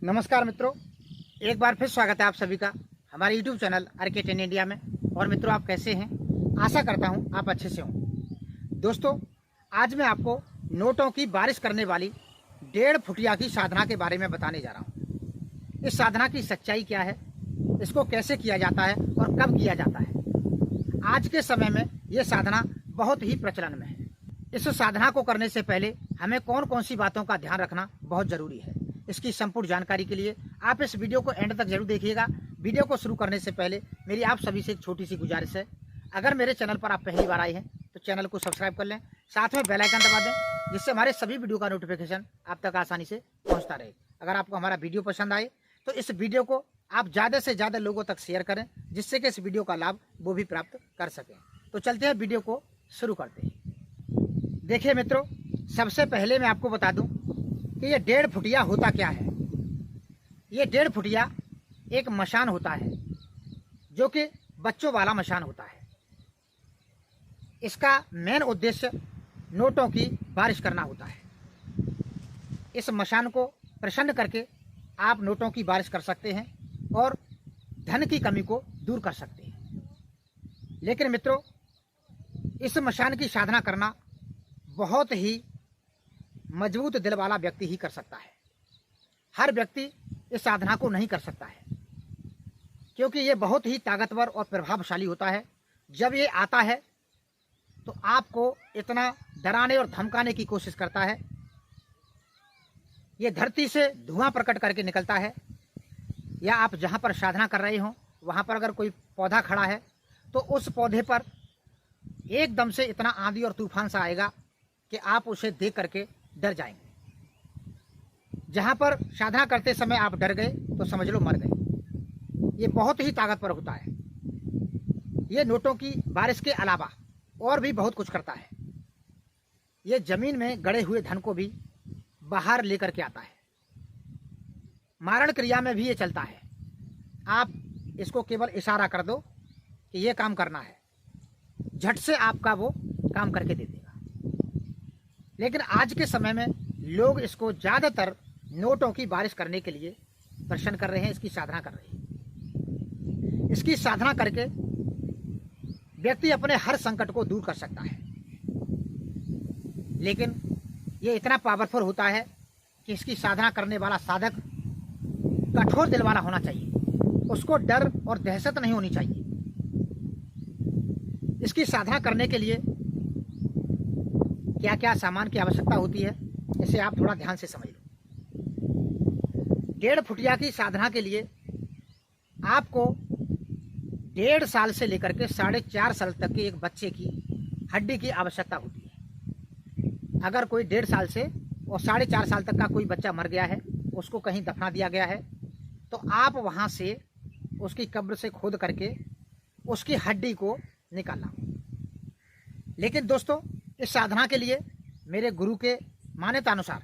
नमस्कार मित्रों, एक बार फिर स्वागत है आप सभी का हमारे YouTube चैनल आरके 10 इंडिया में। और मित्रों, आप कैसे हैं? आशा करता हूं आप अच्छे से हों। दोस्तों, आज मैं आपको नोटों की बारिश करने वाली 1.5 फुटिया की साधना के बारे में बताने जा रहा हूं। इस साधना की सच्चाई क्या है, इसको कैसे किया जाता है और कब किया जाता है। आज के समय में यह साधना बहुत ही प्रचलन में है। इस साधना को करने से पहले हमें कौन कौन सी बातों का ध्यान रखना बहुत जरूरी है, इसकी संपूर्ण जानकारी के लिए आप इस वीडियो को एंड तक जरूर देखिएगा। वीडियो को शुरू करने से पहले मेरी आप सभी से एक छोटी सी गुजारिश है, अगर मेरे चैनल पर आप पहली बार आए हैं तो चैनल को सब्सक्राइब कर लें, साथ में बेल आइकन दबा दें, जिससे हमारे सभी वीडियो का नोटिफिकेशन आप तक आसानी से पहुंचता रहे। अगर आपको हमारा वीडियो पसंद आए तो इस वीडियो को आप ज़्यादा से ज़्यादा लोगों तक शेयर करें, जिससे कि इस वीडियो का लाभ वो भी प्राप्त कर सकें। तो चलते हैं, वीडियो को शुरू करते हैं। देखिए मित्रों, सबसे पहले मैं आपको बता दूं कि ये 1.5 फुटिया होता क्या है। ये 1.5 फुटिया एक मशान होता है, जो कि बच्चों वाला मशान होता है। इसका मेन उद्देश्य नोटों की बारिश करना होता है। इस मशान को प्रसन्न करके आप नोटों की बारिश कर सकते हैं और धन की कमी को दूर कर सकते हैं। लेकिन मित्रों, इस मशान की साधना करना बहुत ही मजबूत दिल वाला व्यक्ति ही कर सकता है। हर व्यक्ति इस साधना को नहीं कर सकता है, क्योंकि ये बहुत ही ताकतवर और प्रभावशाली होता है। जब ये आता है तो आपको इतना डराने और धमकाने की कोशिश करता है। ये धरती से धुआं प्रकट करके निकलता है, या आप जहाँ पर साधना कर रहे हो वहाँ पर अगर कोई पौधा खड़ा है तो उस पौधे पर एकदम से इतना आंधी और तूफान सा आएगा कि आप उसे देख करके डर जाएंगे। जहाँ पर साधना करते समय आप डर गए तो समझ लो मर गए। ये बहुत ही ताकतवर होता है। ये नोटों की बारिश के अलावा और भी बहुत कुछ करता है। ये जमीन में गड़े हुए धन को भी बाहर लेकर के आता है। मारण क्रिया में भी ये चलता है। आप इसको केवल इशारा कर दो कि ये काम करना है, झट से आपका वो काम करके दे देगा। लेकिन आज के समय में लोग इसको ज़्यादातर नोटों की बारिश करने के लिए प्रसन्न कर रहे हैं, इसकी साधना कर रहे हैं। इसकी साधना करके व्यक्ति अपने हर संकट को दूर कर सकता है। लेकिन ये इतना पावरफुल होता है कि इसकी साधना करने वाला साधक कठोर दिल वाला होना चाहिए। उसको डर और दहशत नहीं होनी चाहिए। इसकी साधना करने के लिए क्या क्या सामान की आवश्यकता होती है, इसे आप थोड़ा ध्यान से समझ लो। 1.5 फुटिया की साधना के लिए आपको 1.5 साल से लेकर के 4.5 साल तक के एक बच्चे की हड्डी की आवश्यकता होती है। अगर कोई 1.5 साल से और 4.5 साल तक का कोई बच्चा मर गया है, उसको कहीं दफना दिया गया है, तो आप वहाँ से उसकी कब्र से खोद करके उसकी हड्डी को निकालना। लेकिन दोस्तों, इस साधना के लिए मेरे गुरु के मान्यता अनुसार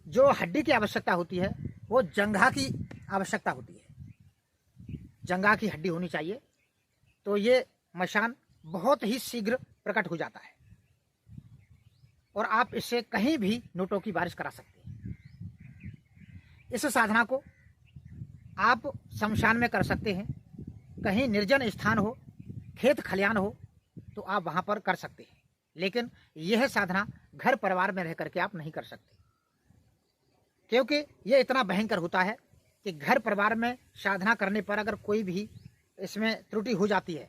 जो हड्डी की आवश्यकता होती है वो जंघा की आवश्यकता होती है। जंघा की हड्डी होनी चाहिए, तो ये मशान बहुत ही शीघ्र प्रकट हो जाता है और आप इससे कहीं भी नोटों की बारिश करा सकते हैं। इस साधना को आप शमशान में कर सकते हैं, कहीं निर्जन स्थान हो, खेत खलियान हो, तो आप वहाँ पर कर सकते हैं। लेकिन यह साधना घर परिवार में रह करके आप नहीं कर सकते, क्योंकि यह इतना भयंकर होता है कि घर परिवार में साधना करने पर अगर कोई भी इसमें त्रुटि हो जाती है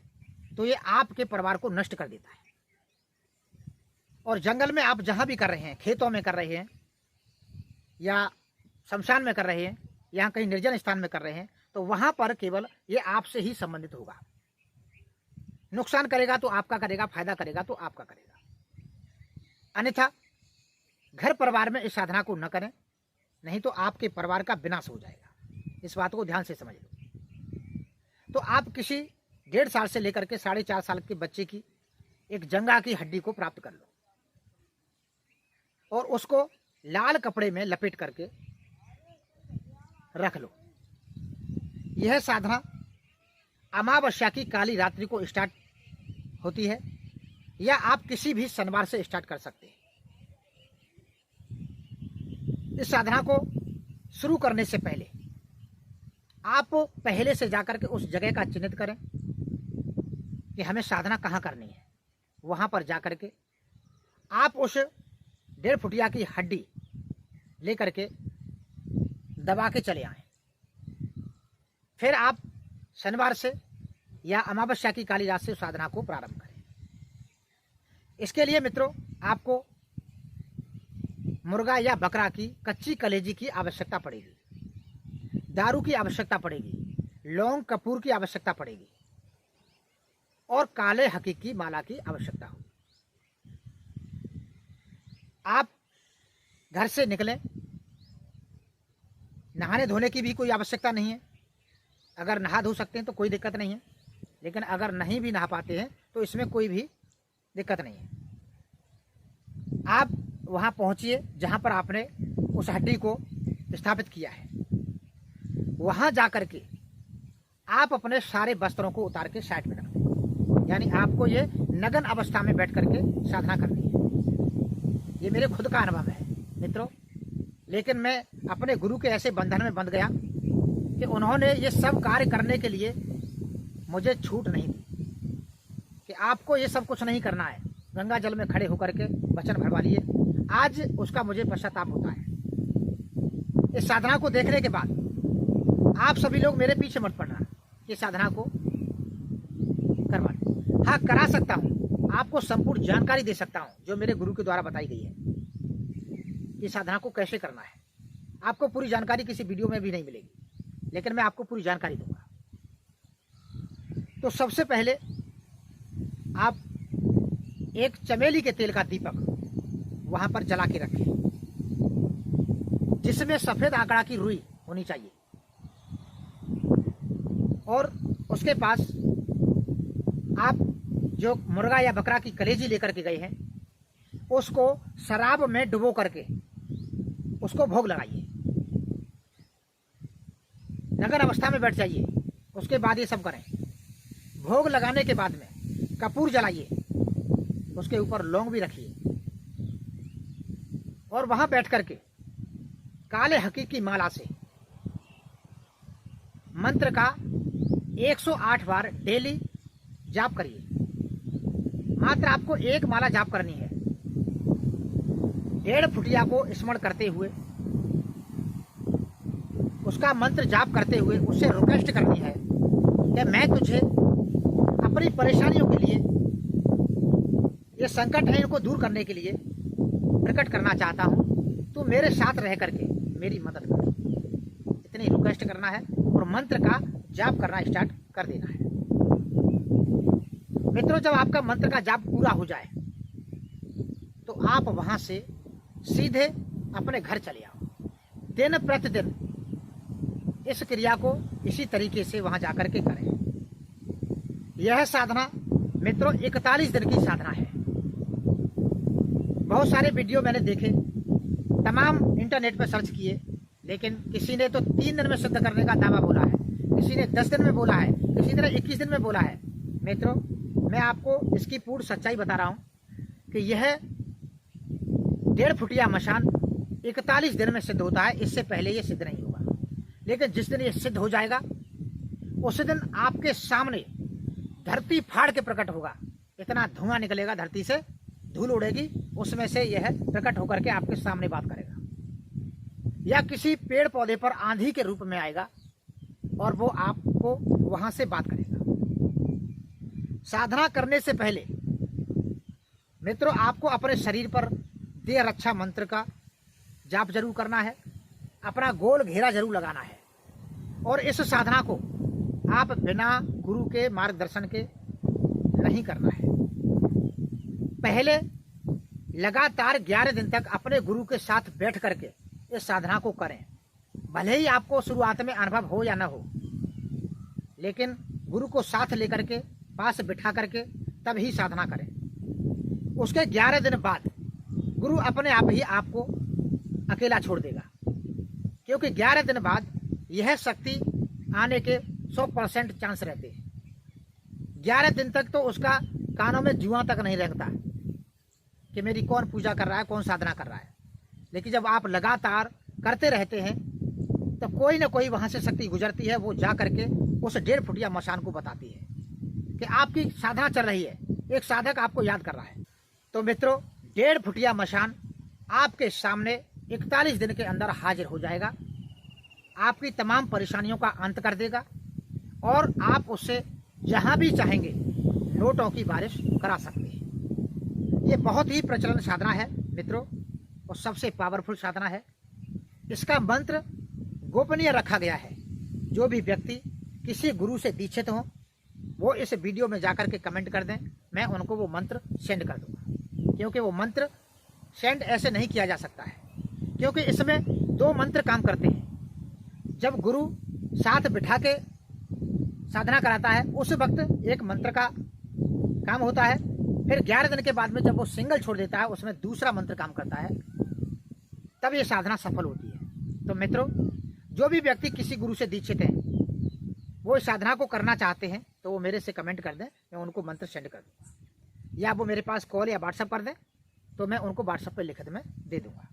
तो ये आपके परिवार को नष्ट कर देता है। और जंगल में आप जहाँ भी कर रहे हैं, खेतों में कर रहे हैं या शमशान में कर रहे हैं, यहाँ कहीं निर्जन स्थान में कर रहे हैं, तो वहाँ पर केवल ये आपसे ही संबंधित होगा। नुकसान करेगा तो आपका करेगा, फायदा करेगा तो आपका करेगा। अन्यथा घर परिवार में इस साधना को न करें, नहीं तो आपके परिवार का विनाश हो जाएगा। इस बात को ध्यान से समझ लो। तो आप किसी 1.5 साल से लेकर के 4.5 साल के बच्चे की एक जंघा की हड्डी को प्राप्त कर लो और उसको लाल कपड़े में लपेट करके रख लो। यह साधना अमावस्या की काली रात्रि को स्टार्ट होती है, या आप किसी भी शनिवार से स्टार्ट कर सकते हैं। इस साधना को शुरू करने से पहले आप पहले से जाकर के उस जगह का चिन्हित करें कि हमें साधना कहाँ करनी है। वहाँ पर जाकर के आप उस 1.5 फुटिया की हड्डी लेकर के दबा के चले आएं। फिर आप शनिवार से या अमावस्या की काली रात से साधना को प्रारंभ करें। इसके लिए मित्रों आपको मुर्गा या बकरा की कच्ची कलेजी की आवश्यकता पड़ेगी, दारू की आवश्यकता पड़ेगी, लौंग कपूर की आवश्यकता पड़ेगी और काले हकीक की माला की आवश्यकता होगी। आप घर से निकलें, नहाने धोने की भी कोई आवश्यकता नहीं है। अगर नहा धो सकते हैं तो कोई दिक्कत नहीं है, लेकिन अगर नहीं भी नहा पाते हैं तो इसमें कोई भी दिक्कत नहीं है। आप वहाँ पहुँचिए जहाँ पर आपने उस हड्डी को स्थापित किया है। वहाँ जाकर के आप अपने सारे वस्त्रों को उतार के साइड में रख दें, यानी आपको ये नग्न अवस्था में बैठ करके साधना करनी है। ये मेरे खुद का अनुभव है मित्रों, लेकिन मैं अपने गुरु के ऐसे बंधन में बंध गया कि उन्होंने ये सब कार्य करने के लिए मुझे छूट नहीं दी कि आपको ये सब कुछ नहीं करना है। गंगा जल में खड़े होकर के वचन भरवा लिए। आज उसका मुझे पश्चाताप होता है। इस साधना को देखने के बाद आप सभी लोग मेरे पीछे मत पड़ना कि साधना को करवा लें। हाँ, करा सकता हूँ, आपको संपूर्ण जानकारी दे सकता हूँ जो मेरे गुरु के द्वारा बताई गई है कि साधना को कैसे करना है। आपको पूरी जानकारी किसी वीडियो में भी नहीं मिलेगी, लेकिन मैं आपको पूरी जानकारी दूंगा। तो सबसे पहले आप एक चमेली के तेल का दीपक वहां पर जला के रखें, जिसमें सफेद आंकड़ा की रुई होनी चाहिए। और उसके पास आप जो मुर्गा या बकरा की कलेजी लेकर के गए हैं उसको शराब में डुबो करके उसको भोग लगाइए। नगर अवस्था में बैठ जाइए। उसके बाद ये सब करें। भोग लगाने के बाद में कपूर जलाइए, उसके ऊपर लौंग भी रखिए और वहां बैठ करके काले हकीक की माला से मंत्र का 108 बार डेली जाप करिए। मात्र आपको एक माला जाप करनी है। 1.5 फुटिया को स्मरण करते हुए, उसका मंत्र जाप करते हुए उससे रिक्वेस्ट करनी है कि मैं तुझे अपनी परेशानियों के लिए, ये संकट है इनको दूर करने के लिए प्रकट करना चाहता हूं। तू मेरे साथ रह करके मेरी मदद कर। इतनी रिक्वेस्ट करना है और मंत्र का जाप करना स्टार्ट कर देना है। मित्रों, जब आपका मंत्र का जाप पूरा हो जाए तो आप वहां से सीधे अपने घर चले आओ। दिन प्रतिदिन इस क्रिया को इसी तरीके से वहां जाकर के करें। यह साधना मित्रों 41 दिन की साधना है। बहुत सारे वीडियो मैंने देखे, तमाम इंटरनेट पर सर्च किए, लेकिन किसी ने तो 3 दिन में सिद्ध करने का दावा बोला है, किसी ने 10 दिन में बोला है, किसी ने 21 दिन में बोला है। मित्रों, मैं आपको इसकी पूर्ण सच्चाई बता रहा हूं कि यह 1.5 फुटिया मशान 41 दिन में सिद्ध होता है। इससे पहले ये सिद्ध नहीं होगा। लेकिन जिस दिन ये सिद्ध हो जाएगा उस दिन आपके सामने धरती फाड़ के प्रकट होगा। इतना धुआं निकलेगा, धरती से धूल उड़ेगी, उसमें से यह प्रकट होकर के आपके सामने बात करेगा। या किसी पेड़ पौधे पर आंधी के रूप में आएगा और वो आपको वहां से बात करेगा। साधना करने से पहले मित्रों आपको अपने शरीर पर देह रक्षा मंत्र का जाप जरूर करना है। अपना गोल घेरा जरूर लगाना है। और इस साधना को आप बिना गुरु के मार्गदर्शन के नहीं करना है। पहले लगातार 11 दिन तक अपने गुरु के साथ बैठ करके इस साधना को करें। भले ही आपको शुरुआत में अनुभव हो या ना हो, लेकिन गुरु को साथ लेकर के पास बिठा करके तब ही साधना करें। उसके 11 दिन बाद गुरु अपने आप ही आपको अकेला छोड़ देगा, क्योंकि 11 दिन बाद यह शक्ति आने के 100% चांस रहते हैं। 11 दिन तक तो उसका कानों में जुआ तक नहीं रहता कि मेरी कौन पूजा कर रहा है, कौन साधना कर रहा है। लेकिन जब आप लगातार करते रहते हैं तो कोई ना कोई वहां से शक्ति गुजरती है, वो जा करके उस 1.5 फुटिया मशान को बताती है कि आपकी साधना चल रही है, एक साधक आपको याद कर रहा है। तो मित्रों, 1.5 फुटिया मशान आपके सामने 41 दिन के अंदर हाजिर हो जाएगा, आपकी तमाम परेशानियों का अंत कर देगा और आप उससे जहां भी चाहेंगे नोटों की बारिश करा सकते हैं। ये बहुत ही प्रचलन साधना है मित्रों और सबसे पावरफुल साधना है। इसका मंत्र गोपनीय रखा गया है। जो भी व्यक्ति किसी गुरु से दीक्षित हो वो इस वीडियो में जाकर के कमेंट कर दें, मैं उनको वो मंत्र सेंड कर दूंगा, क्योंकि वो मंत्र सेंड ऐसे नहीं किया जा सकता है, क्योंकि इसमें 2 मंत्र काम करते हैं। जब गुरु साथ बिठा के साधना कराता है उस वक्त एक मंत्र का काम होता है, फिर 11 दिन के बाद में जब वो सिंगल छोड़ देता है उसमें दूसरा मंत्र काम करता है, तब ये साधना सफल होती है। तो मित्रों, जो भी व्यक्ति किसी गुरु से दीक्षित हैं वो इस साधना को करना चाहते हैं तो वो मेरे से कमेंट कर दें, मैं उनको मंत्र सेंड कर दूँगा, या वो मेरे पास कॉल या व्हाट्सअप कर दें तो मैं उनको व्हाट्सएप पर लिखित में दे दूँगा।